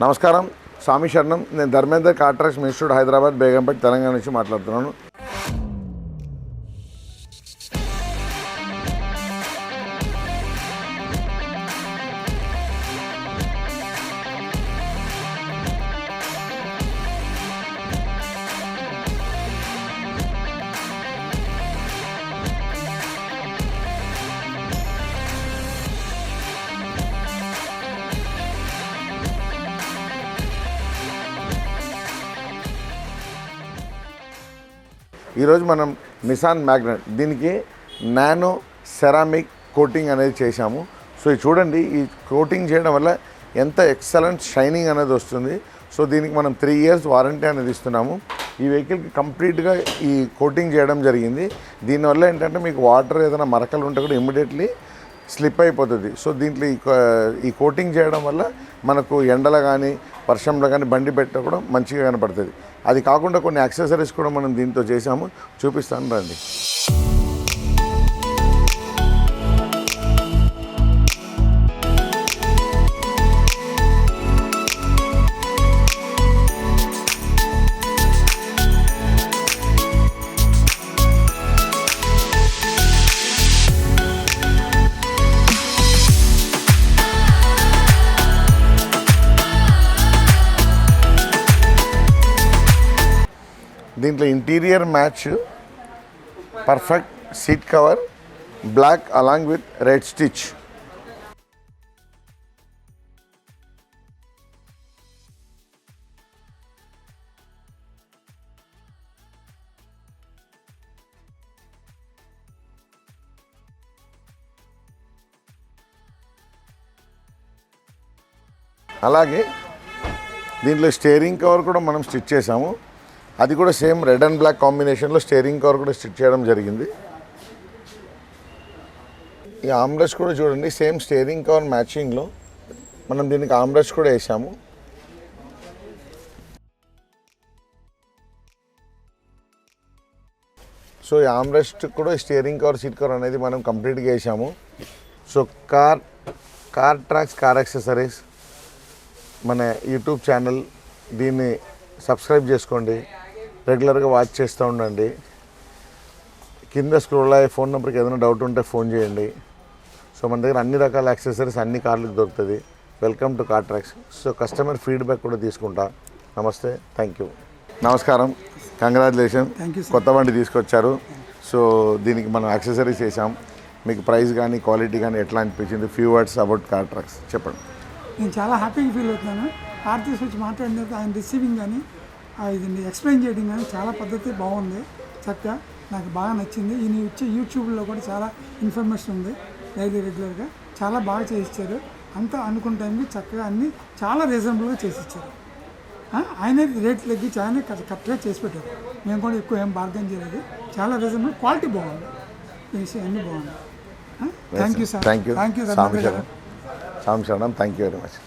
నమస్కారం, స్వామి శరణం. నేను Dharmender car trucks institute Hyderabad Begumpet Telangana నుంచి మాట్లాడుతున్నాను. ఈరోజు మనం నిసాన్ మ్యాగ్నెట్ దీనికి నానో సెరామిక్ కోటింగ్ అనేది చేశాము. సో ఇది చూడండి, ఈ కోటింగ్ చేయడం వల్ల ఎంత ఎక్సలెంట్ షైనింగ్ అనేది వస్తుంది. సో దీనికి మనం 3 years వారంటీ అనేది ఇస్తున్నాము. ఈ వెహికల్కి కంప్లీట్గా ఈ కోటింగ్ చేయడం జరిగింది. దీనివల్ల ఏంటంటే మీకు వాటర్ ఏదైనా మరకలు ఉంటే కూడా ఇమ్మీడియట్లీ స్లిప్ అయిపోతుంది. సో దీంట్లో ఈ కోటింగ్ చేయడం వల్ల మనకు ఎండలో కానీ వర్షంలో కానీ బండి పెట్ట కూడా మంచిగా కనపడుతుంది. అది కాకుండా కొన్ని యాక్సెసరీస్ కూడా మనం దీంతో చేసాము, చూపిస్తాను రండి. దీంట్లో interior match, perfect seat cover, black along with red stitch. అలాగే దీంట్లో స్టీరింగ్ కవర్ కూడా మనం స్టిచ్ చేసాము. అది కూడా సేమ్ రెడ్ అండ్ బ్లాక్ కాంబినేషన్లో స్టీరింగ్ కవర్ కూడా స్టిచ్ చేయడం జరిగింది. ఈ ఆమ్రెస్ట్ కూడా చూడండి, సేమ్ స్టీరింగ్ కవర్ మ్యాచింగ్లో మనం దీనికి ఆమ్రెస్ట్ కూడా వేసాము. సో ఈ ఆమ్రెస్ట్ కూడా స్టీరింగ్ కవర్, సీట్ కవర్ అనేది మనం కంప్లీట్గా వేసాము. So car tracks car accessories మన యూట్యూబ్ ఛానల్, దీన్ని సబ్స్క్రైబ్ చేసుకోండి, రెగ్యులర్గా వాచ్ చేస్తూ ఉండండి. కింద స్క్రోల్ అయ్యే ఫోన్ నెంబర్కి ఏదైనా డౌట్ ఉంటే ఫోన్ చేయండి. సో మన దగ్గర అన్ని రకాల యాక్సెసరీస్ అన్ని కార్లకు దొరుకుతుంది. Welcome to car tracks. So customer feedback కూడా తీసుకుంటా. నమస్తే, థ్యాంక్ యూ. నమస్కారం, కంగ్రాచులేషన్, కొత్త బండి తీసుకొచ్చారు. సో దీనికి మనం యాక్సెసరీస్ చేసాం. మీకు ప్రైస్ కానీ క్వాలిటీ కానీ ఎట్లా అనిపించింది? Few words about car tracks చెప్పండి. నేను చాలా హ్యాపీగా ఫీల్ అవుతున్నాను. కార్ తీసుకొచ్చి మాట్లాడిన ఆయన రిసీవింగ్ కానీ ఇది ఎక్స్ప్లెయిన్ చేయడం కానీ చాలా పద్ధతి బాగుంది, చక్కగా నాకు బాగా నచ్చింది. ఈయన వచ్చే యూట్యూబ్లో కూడా చాలా ఇన్ఫర్మేషన్ ఉంది రెగ్యులర్గా. చాలా బాగా చేసిచ్చారు. అంతా అనుకున్న టైంకి చక్కగా అన్నీ చాలా రీజనబుల్గా చేసిచ్చారు. ఆయన రేట్ తగ్గించి ఆయన కరెక్ట్గా చేసి పెట్టారు. మేము కూడా ఎక్కువ ఏం బార్గెన్ చేయలేదు. చాలా రీజనబుల్, క్వాలిటీ బాగుంది, అన్నీ బాగుంది. Thank you sir. Thank you. Thank you. Thank you very much.